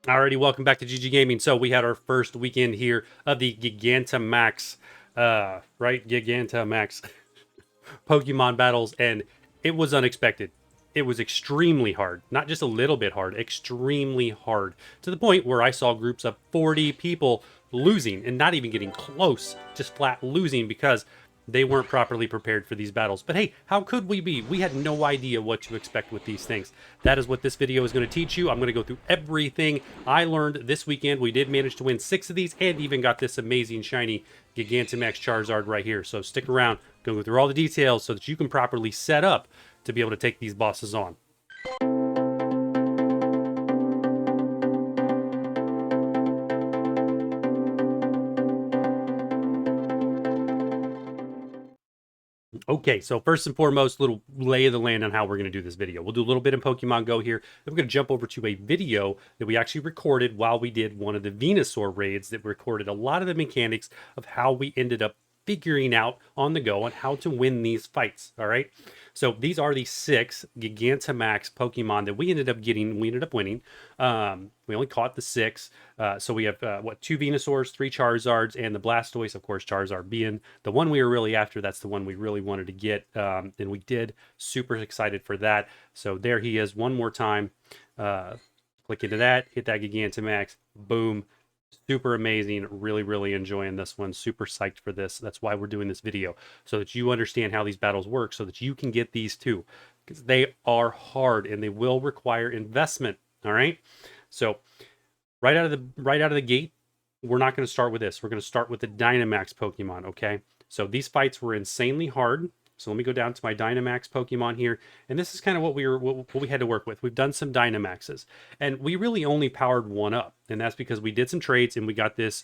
Alrighty, welcome back to gggaming. So we had our first weekend here of the Gigantamax, Gigantamax Pokemon battles, and it was unexpected. It was extremely hard, not just a little bit hard, extremely hard, to the point where I saw groups of 40 people losing and not even getting close, just flat losing because they weren't properly prepared for these battles. But hey, how could we be? We had no idea what to expect with these things. That is what this video is going to teach you. I'm going to go through everything I learned this weekend. We did manage to win 6 of these and even got this amazing shiny Gigantamax Charizard right here. So stick around, go through all the details so that you can properly set up to be able to take these bosses on. Okay, so first and foremost, little lay of the land on how we're going to do this video. We'll do a little bit in Pokemon Go here. Then we're going to jump over to a video that we actually recorded while we did one of the Venusaur raids that recorded a lot of the mechanics of how we ended up figuring out on the go on how to win these fights. All right. So these are the 6 Gigantamax Pokemon that we ended up getting. We ended up winning. We only caught the 6. So we have 2 Venusaurs, 3 Charizards, and the Blastoise, of course, Charizard being the one we were really after. That's the one we really wanted to get. And we did. Super excited for that. So there he is one more time. Click into that, hit that Gigantamax, boom. Super amazing. Really, really enjoying this one. Super psyched for this. That's why we're doing this video, so that you understand how these battles work, so that you can get these too, because they are hard and they will require investment. All right. So right out of the gate, we're not going to start with this. We're going to start with the Dynamax Pokemon. Okay. So these fights were insanely hard. So let me go down to my Dynamax Pokemon here, and this is kind of what we had to work with. We've done some Dynamaxes, and we really only powered one up, and that's because we did some trades and we got this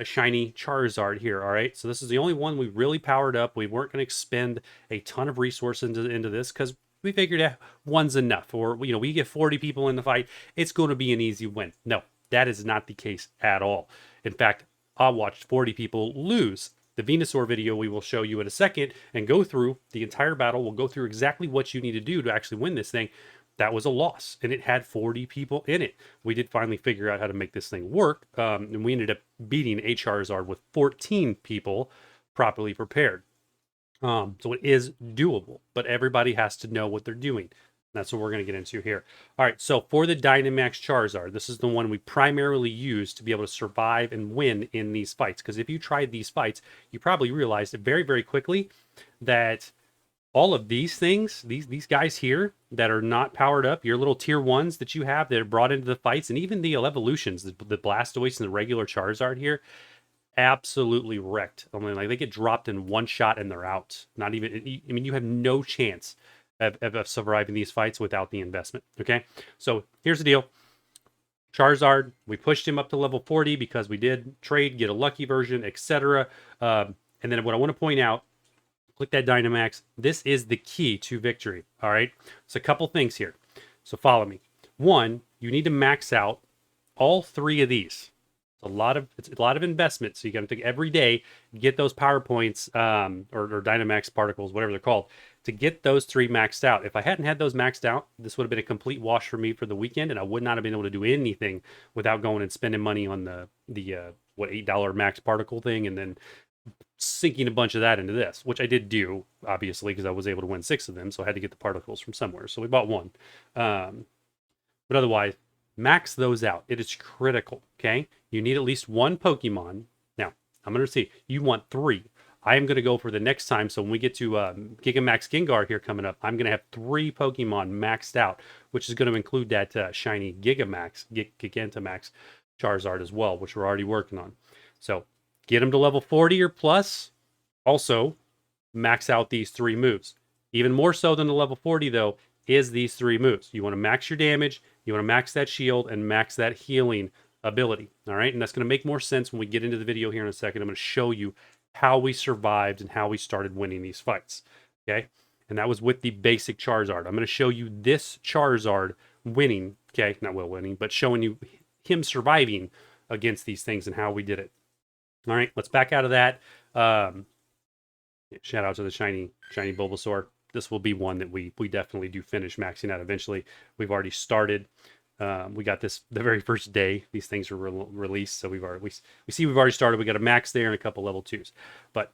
shiny Charizard here. All right, so this is the only one we really powered up. We weren't going to expend a ton of resources into this because we figured one's enough, or we get 40 people in the fight, it's going to be an easy win. No, that is not the case at all. In fact, I watched 40 people lose. The Venusaur video we will show you in a second and go through the entire battle. We'll go through exactly what you need to do to actually win this thing. That was a loss, and it had 40 people in it. We did finally figure out how to make this thing work, and we ended up beating a Charizard with 14 people properly prepared. So it is doable, but everybody has to know what they're doing. That's what we're going to get into here. All right, so for the Dynamax Charizard, this is the one we primarily use to be able to survive and win in these fights. Because if you tried these fights, you probably realized very, very quickly that all of these things, these guys here that are not powered up, your little tier 1s that you have that are brought into the fights, and even the evolutions, the Blastoise and the regular Charizard here, absolutely wrecked. I mean, like, they get dropped in one shot and they're out. Not even, I mean, you have no chance of surviving these fights without the investment. Okay, so here's the deal. Charizard, we pushed him up to level 40 because we did trade, get a lucky version, etc. And then what I want to point out, click that Dynamax. This is the key to victory. All right, so a couple things here. So follow me. One, you need to max out all 3 of these. It's a lot of investment. So you got to take every day, get those power points, or Dynamax particles, whatever they're called, to get those 3 maxed out. If I hadn't had those maxed out, this would have been a complete wash for me for the weekend, and I would not have been able to do anything without going and spending money on the $8 max particle thing, and then sinking a bunch of that into this, which I did do, obviously, because I was able to win 6 of them. So I had to get the particles from somewhere. So we bought one. But otherwise, max those out. It is critical. Okay, you need at least 1 Pokemon. Now I'm going to see, you want 3. I am going to go for the next time. So when we get to Gigamax Gengar here coming up, I'm going to have 3 Pokemon maxed out, which is going to include that shiny Gigantamax Charizard as well, which we're already working on. So get them to level 40 or plus. Also, max out these 3 moves. Even more so than the level 40, though, is these 3 moves. You want to max your damage, you want to max that shield, and max that healing ability. All right, and that's going to make more sense when we get into the video here in a second. I'm going to show you how we survived and how we started winning these fights. Okay, and that was with the basic Charizard. I'm going to show you this Charizard winning. Okay, not well winning, but showing you him surviving against these things and how we did it. All right, let's back out of that. Shout out to the shiny Bulbasaur. This will be one that we definitely do finish maxing out eventually. We've already started. We got this the very first day these things were released, so we've already started. We got a max there and a couple level 2s, but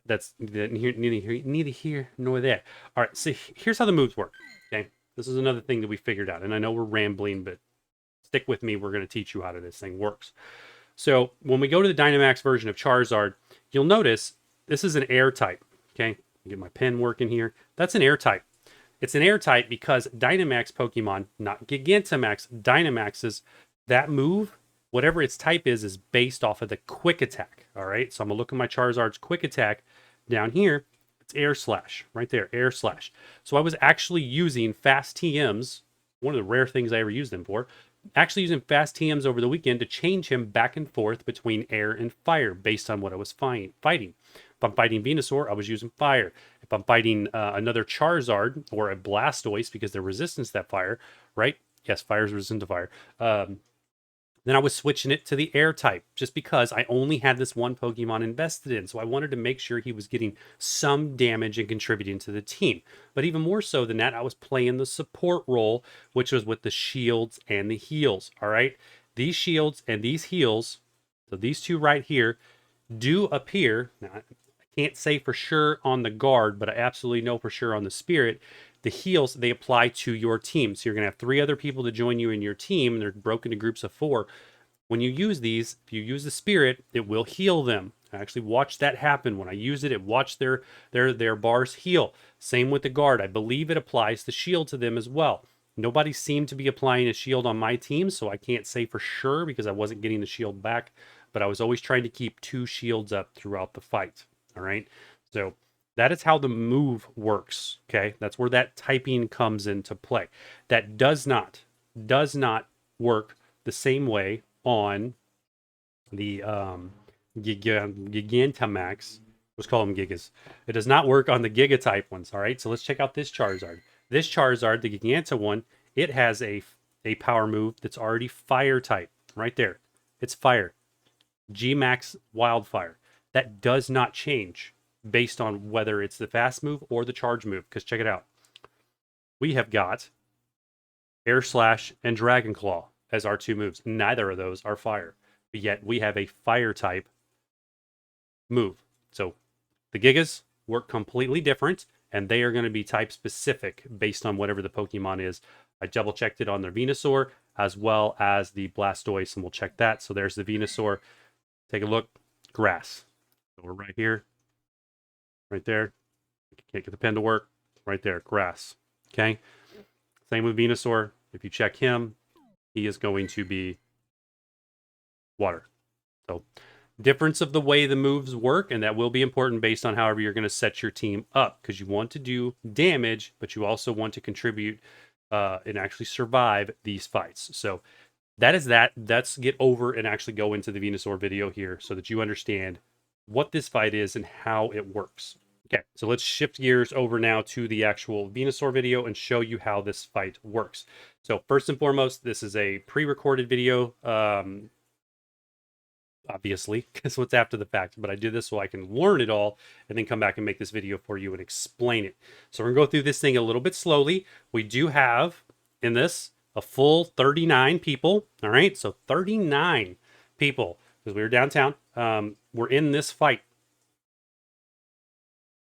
that's neither here nor there. All right, so here's how the moves work. Okay, this is another thing that we figured out, and I know we're rambling, but stick with me. We're going to teach you how this thing works. So when we go to the Dynamax version of Charizard, you'll notice this is an air type. Okay, get my pen working here. That's an air type. It's an air type because Dynamax Pokemon, not Gigantamax, Dynamax's, that move, whatever its type is based off of the quick attack. All right, so I'm gonna look at my Charizard's quick attack down here. It's Air Slash right there, Air Slash. So I was actually using fast TMs, one of the rare things I ever used them for, actually using fast TMs over the weekend to change him back and forth between air and fire based on what I was fighting. If I'm fighting Venusaur, I was using fire. If I'm fighting another Charizard or a Blastoise, because they're resistant to that fire, right? Yes, fire is resistant to fire. Then I was switching it to the air type just because I only had this one Pokemon invested in. So I wanted to make sure he was getting some damage and contributing to the team. But even more so than that, I was playing the support role, which was with the shields and the heals. All right. These shields and these heals, so these two right here, do appear. Now, I can't say for sure on the guard, but I absolutely know for sure on the spirit. The heals, they apply to your team. So you're going to have 3 other people to join you in your team, and they're broken into groups of 4. When you use these, if you use the spirit, it will heal them. I actually watched that happen. When I used it, it watched their bars heal. Same with the guard. I believe it applies the shield to them as well. Nobody seemed to be applying a shield on my team, so I can't say for sure because I wasn't getting the shield back, but I was always trying to keep 2 shields up throughout the fight. All right. So that is how the move works. Okay. That's where that typing comes into play. That does not work the same way on the Gigantamax. Let's call them Gigas. It does not work on the Giga type ones. All right. So let's check out this Charizard. This Charizard, the Giganta one, it has a power move that's already fire type right there. It's fire. G-Max Wildfire. That does not change based on whether it's the fast move or the charge move. Because check it out. We have got Air Slash and Dragon Claw as our 2 moves. Neither of those are fire. But yet we have a fire type move. So the Gigas work completely different, and they are going to be type specific based on whatever the Pokemon is. I double checked it on their Venusaur as well as the Blastoise, and we'll check that. So there's the Venusaur. Take a look. Grass. So we're right here. Right there. Can't get the pen to work. Right there. Grass. Okay. Same with Venusaur. If you check him, he is going to be water. So difference of the way the moves work, and that will be important based on however you're going to set your team up, because you want to do damage, but you also want to contribute and actually survive these fights. So that is that. Let's get over and actually go into the Venusaur video here so that you understand what this fight is and how it works. Okay, so let's shift gears over now to the actual Venusaur video and show you how this fight works. So first and foremost, this is a pre-recorded video, obviously, because what's after the fact, but I did this so I can learn it all and then come back and make this video for you and explain it. So we're gonna go through this thing a little bit slowly. We do have in this a full 39 people. All right, so 39 people, because we were downtown. We're in this fight,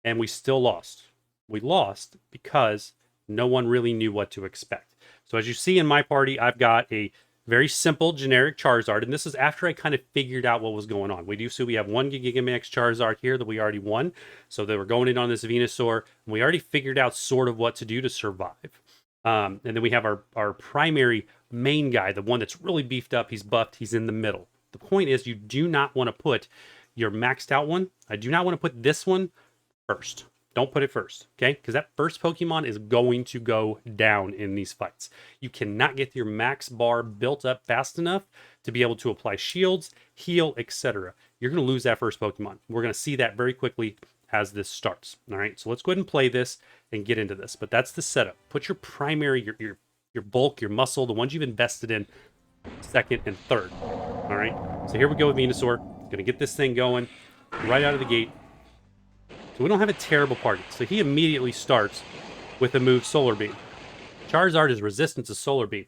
and we still lost. We lost because no one really knew what to expect. So as you see in my party, I've got a very simple generic Charizard, and this is after I kind of figured out what was going on. We have one Gigantamax Charizard here that we already won, so they were going in on this Venusaur, and we already figured out sort of what to do to survive. And then we have our primary main guy, the one that's really beefed up. He's buffed. He's in the middle. The point is, you do not want to put your maxed out one. I do not want to put this one first. Don't put it first, okay? Because that first Pokemon is going to go down in these fights. You cannot get your max bar built up fast enough to be able to apply shields, heal, etc. You're going to lose that first Pokemon. We're going to see that very quickly as this starts. All right, so let's go ahead and play this and get into this. But that's the setup. Put your primary, your bulk, your muscle, the ones you've invested in, second and third. All right, so here we go with Venusaur. Going to get this thing going right out of the gate. So we don't have a terrible party. So he immediately starts with the move Solar Beam. Charizard is resistant to Solar Beam.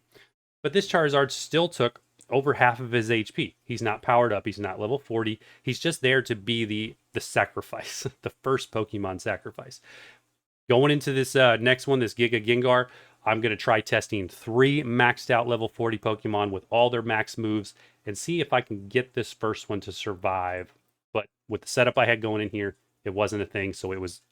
But this Charizard still took over half of his HP. He's not powered up. He's not level 40. He's just there to be the sacrifice, the first Pokemon sacrifice. Going into this next one, this Giga Gengar, I'm going to try testing 3 maxed out level 40 Pokemon with all their max moves and see if I can get this first one to survive. But with the setup I had going in here, it wasn't a thing, so it was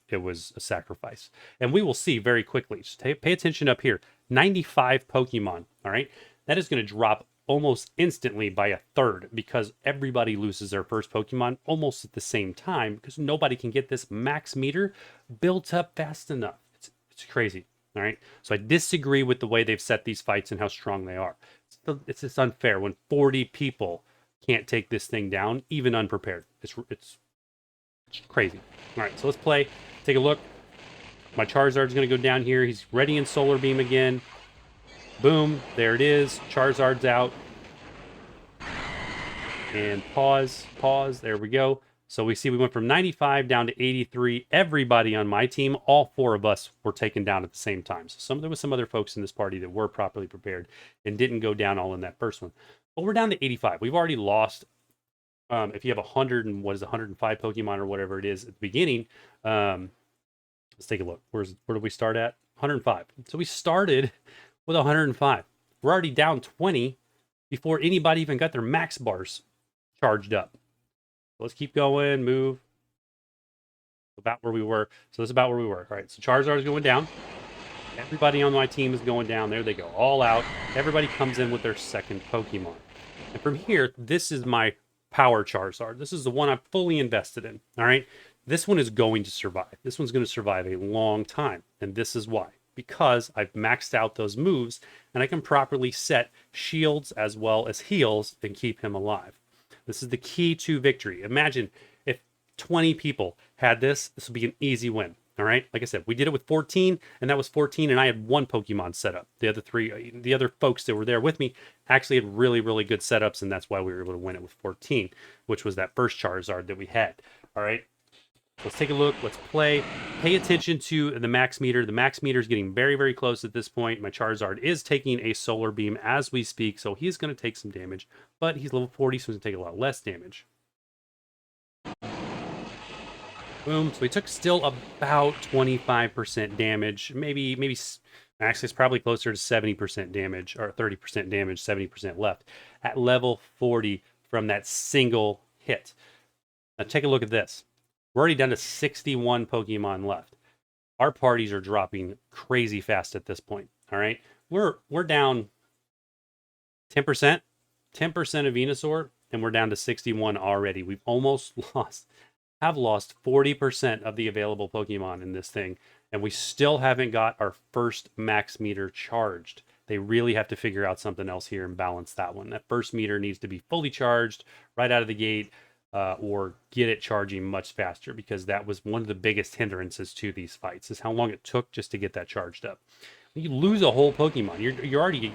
a sacrifice. And we will see very quickly. Just pay attention up here. 95 Pokemon, all right? That is going to drop almost instantly by a third because everybody loses their first Pokemon almost at the same time because nobody can get this max meter built up fast enough. It's crazy. All right. So I disagree with the way they've set these fights and how strong they are. It's just unfair when 40 people can't take this thing down, even unprepared. It's crazy. All right. So let's play. Take a look. My Charizard's going to go down here. He's ready in Solar Beam again. Boom, there it is. Charizard's out. And pause, there we go. So we see we went from 95 down to 83. Everybody on my team, all 4 of us were taken down at the same time. So there was some other folks in this party that were properly prepared and didn't go down all in that first one. But we're down to 85. We've already lost, if you have 105 Pokemon or whatever it is at the beginning. Let's take a look. Where did we start at? 105. So we started with 105. We're already down 20 before anybody even got their max bars charged up. So let's keep going, move. About where we were. So that's about where we were. All right, so Charizard's going down. Everybody on my team is going down. There they go, all out. Everybody comes in with their second Pokemon. And from here, this is my power Charizard. This is the one I'm fully invested in, all right? This one is going to survive. This one's going to survive a long time, and this is why. Because I've maxed out those moves and I can properly set shields as well as heals and keep him alive. This is the key to victory. Imagine if 20 people had this would be an easy win. All right. Like I said, we did it with 14 and that was 14 and I had 1 Pokemon set up. The other folks that were there with me actually had really, really good setups. And that's why we were able to win it with 14, which was that first Charizard that we had. All right. Let's take a look. Let's play. Pay attention to the max meter. The max meter is getting very, very close at this point. My Charizard is taking a Solar Beam as we speak, so he's going to take some damage, but he's level 40, so he's going to take a lot less damage. Boom. So he took still about 25% damage. Maybe actually it's probably closer to 70% damage or 30% damage, 70% left at level 40 from that single hit. Now take a look at this. We're already down to 61 Pokemon left. Our parties are dropping crazy fast at this point. All right. We're down 10%. 10% of Venusaur, and we're down to 61 already. We've almost lost 40% of the available Pokemon in this thing, and we still haven't got our first max meter charged. They really have to figure out something else here and balance that one. That first meter needs to be fully charged right out of the gate. Or get it charging much faster, because that was one of the biggest hindrances to these fights, is how long it took just to get that charged up. When you lose a whole Pokemon, you're already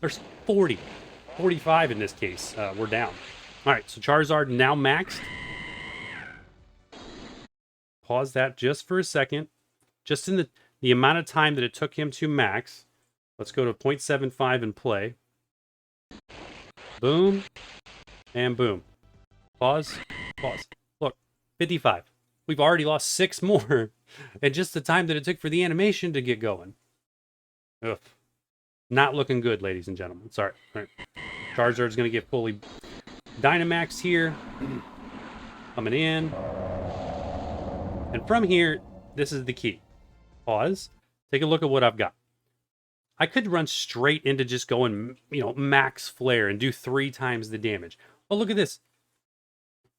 there's 45 in this case. We're down. All right, so Charizard now maxed. Pause that just for a second. Just in the amount of time that it took him to max. Let's go to 0.75 and play. Boom. And boom. Pause. Look, 55. We've already lost 6 more. And just the time that it took for the animation to get going. Ugh. Not looking good, ladies and gentlemen. Sorry. All right. Charizard's going to get fully Dynamax here. Coming in. And from here, this is the key. Pause. Take a look at what I've got. I could run straight into just going, max flare and do 3 times the damage. Well, look at this.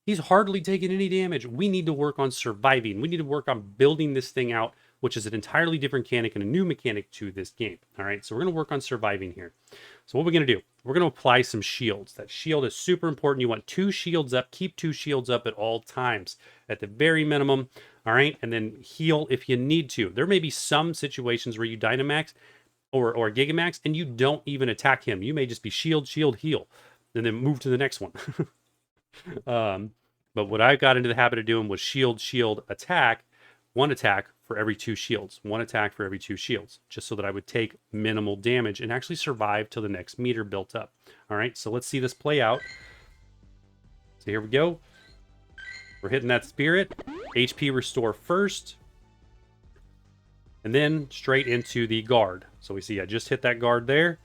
He's hardly taking any damage. We need to work on surviving. We need to work on building this thing out, which is an entirely different mechanic and a new mechanic to this game. All right, so we're going to work on surviving here. So what we're going to do, we're going to apply some shields. That shield is super important. You want 2 shields up. Keep 2 shields up at all times at the very minimum. All right, and then heal if you need to. There may be some situations where you Dynamax or Gigantamax and you don't even attack him. You may just be shield, heal, and then move to the next one. But what I got into the habit of doing was shield, attack, 1 attack for every 2 shields. 1 attack for every 2 shields, just so that I would take minimal damage and actually survive till the next meter built up. All right, so let's see this play out. So here we go. We're hitting that spirit. HP restore first. And then straight into the guard. So we see I just hit that guard there,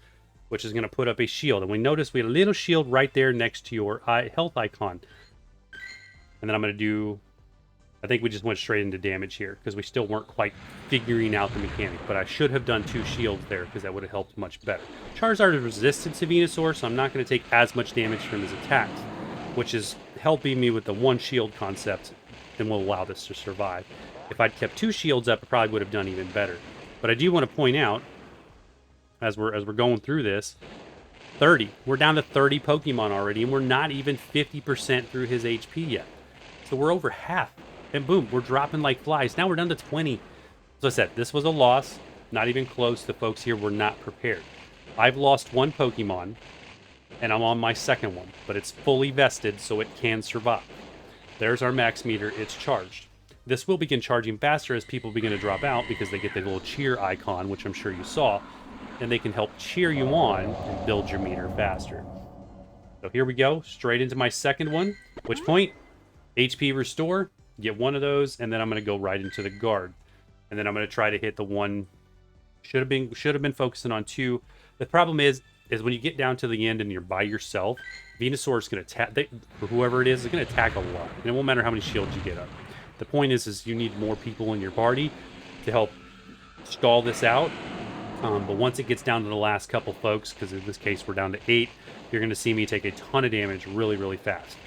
which is going to put up a shield. And we notice we had a little shield right there next to your health icon. And then I'm going to do... I think we just went straight into damage here because we still weren't quite figuring out the mechanic. But I should have done 2 shields there because that would have helped much better. Charizard is resistant to Venusaur, so I'm not going to take as much damage from his attacks, which is helping me with the 1 shield concept and will allow this to survive. If I'd kept 2 shields up, it probably would have done even better. But I do want to point out, as we're going through this, 30. We're down to 30 Pokemon already, and we're not even 50% through his HP yet. So we're over half. And boom, we're dropping like flies. Now we're down to 20. As I said, this was a loss. Not even close. The folks here were not prepared. I've lost 1 Pokemon, and I'm on my 2nd one. But it's fully vested, so it can survive. There's our max meter. It's charged. This will begin charging faster as people begin to drop out because they get the little cheer icon, which I'm sure you saw. And they can help cheer you on and build your meter faster. So here we go. Straight into my 2nd one. Which point? HP restore. Get 1 of those, and then I'm going to go right into the guard. And then I'm going to try to hit the 1. Should have been focusing on 2. The problem is when you get down to the end and you're by yourself, Venusaur is going to attack. Whoever it is going to attack a lot. And it won't matter how many shields you get up. The point is you need more people in your party to help stall this out. But once it gets down to the last couple folks, because in this case we're down to 8, you're going to see me take a ton of damage really, really fast.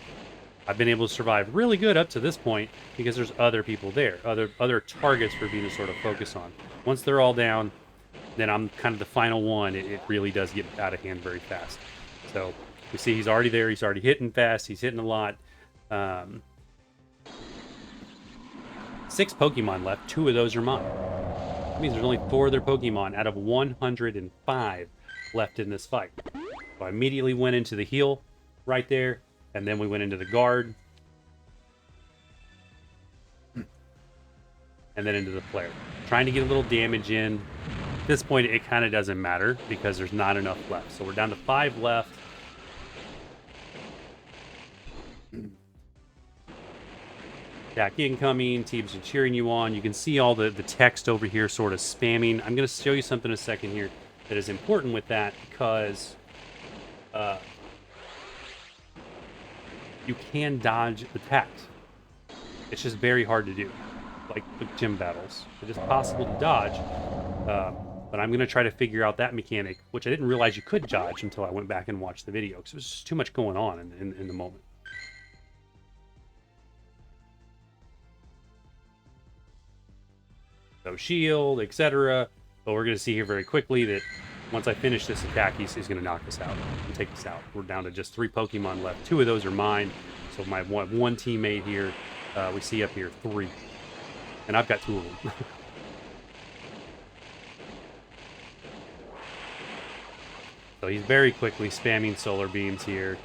I've been able to survive really good up to this point because there's other people there, other targets for Venusaur to focus on. Once they're all down, then I'm kind of the final one. It really does get out of hand very fast. So you see he's already there. He's already hitting fast. He's hitting a lot. 6 Pokemon left. 2 of those are mine. That means there's only 4 other Pokemon out of 105 left in this fight. So I immediately went into the heal right there. And then we went into the guard. And then into the flare. Trying to get a little damage in. At this point, it kind of doesn't matter because there's not enough left. So we're down to 5 left. Attack incoming. Teams are cheering you on. You can see all the text over here sort of spamming. I'm going to show you something in a second here that is important with that because... you can dodge attacks. It's just very hard to do, like the gym battles. It is possible to dodge, but I'm going to try to figure out that mechanic, which I didn't realize you could dodge until I went back and watched the video, because there was just too much going on in the moment. So shield, etc. But we're going to see here very quickly that once I finish this attack, he's going to knock us out and take us out. We're down to just 3 Pokemon left. 2 of those are mine. So my one teammate here, we see up here 3. And I've got 2 of them. So he's very quickly spamming solar beams here.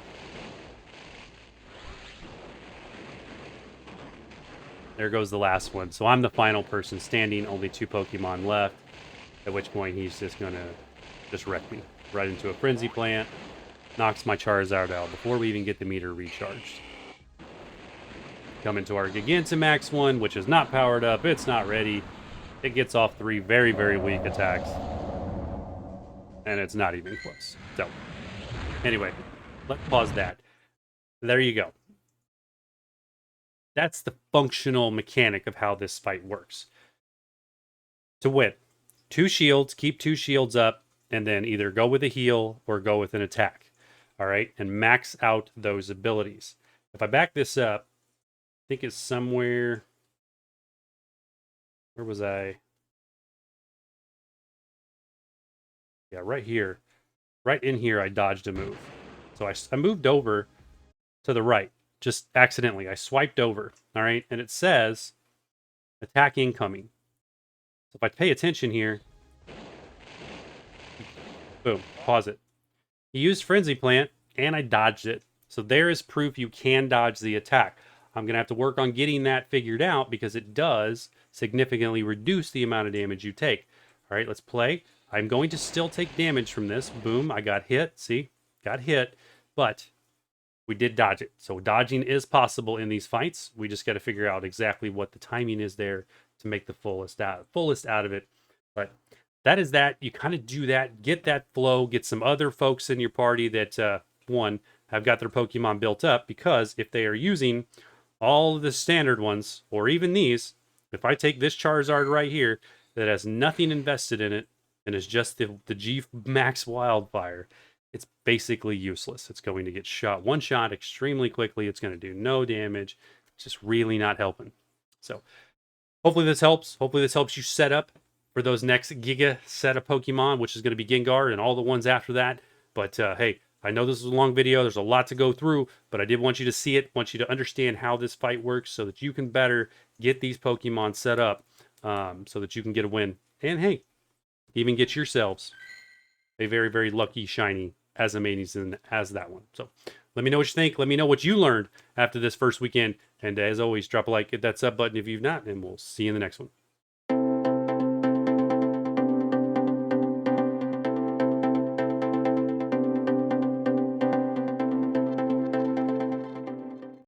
There goes the last one. So I'm the final person standing, only 2 Pokemon left. At which point he's just going to just wreck me right into a frenzy plant, knocks my Charizard out before we even get the meter recharged. Come into our Gigantamax one, which is not powered up. It's not ready. It gets off 3 very, very weak attacks. And it's not even close. So, anyway, let's pause that. There you go. That's the functional mechanic of how this fight works. To win, 2 shields, keep 2 shields up, and then either go with a heal or go with an attack. All right, and max out those abilities. If I back this up, I think it's somewhere... Where was I? Yeah, right here. Right in here, I dodged a move. So I moved over to the right, just accidentally. I swiped over, all right? And it says, attack incoming. So if I pay attention here, boom, pause it. He used Frenzy Plant, and I dodged it. So there is proof you can dodge the attack. I'm going to have to work on getting that figured out because it does significantly reduce the amount of damage you take. All right, let's play. I'm going to still take damage from this. Boom, I got hit. See, got hit, but we did dodge it. So dodging is possible in these fights. We just got to figure out exactly what the timing is there to make the fullest out of it. But that is that. You kind of do that, get that flow, get some other folks in your party that, one, have got their Pokemon built up, because if they are using all of the standard ones, or even these, if I take this Charizard right here that has nothing invested in it and is just the G Max Wildfire, it's basically useless. It's going to get shot one shot extremely quickly. It's going to do no damage. It's just really not helping. So hopefully this helps. Hopefully this helps you set up for those next Giga set of Pokemon, which is going to be Gengar and all the ones after that. But hey, I know this is a long video. There's a lot to go through, but I did want you to see it, want you to understand how this fight works so that you can better get these Pokemon set up so that you can get a win. And hey, even get yourselves a very, very lucky shiny as amazing as that one. So let me know what you think. Let me know what you learned after this first weekend. And as always, drop a like, hit that sub button if you've not, and we'll see you in the next one.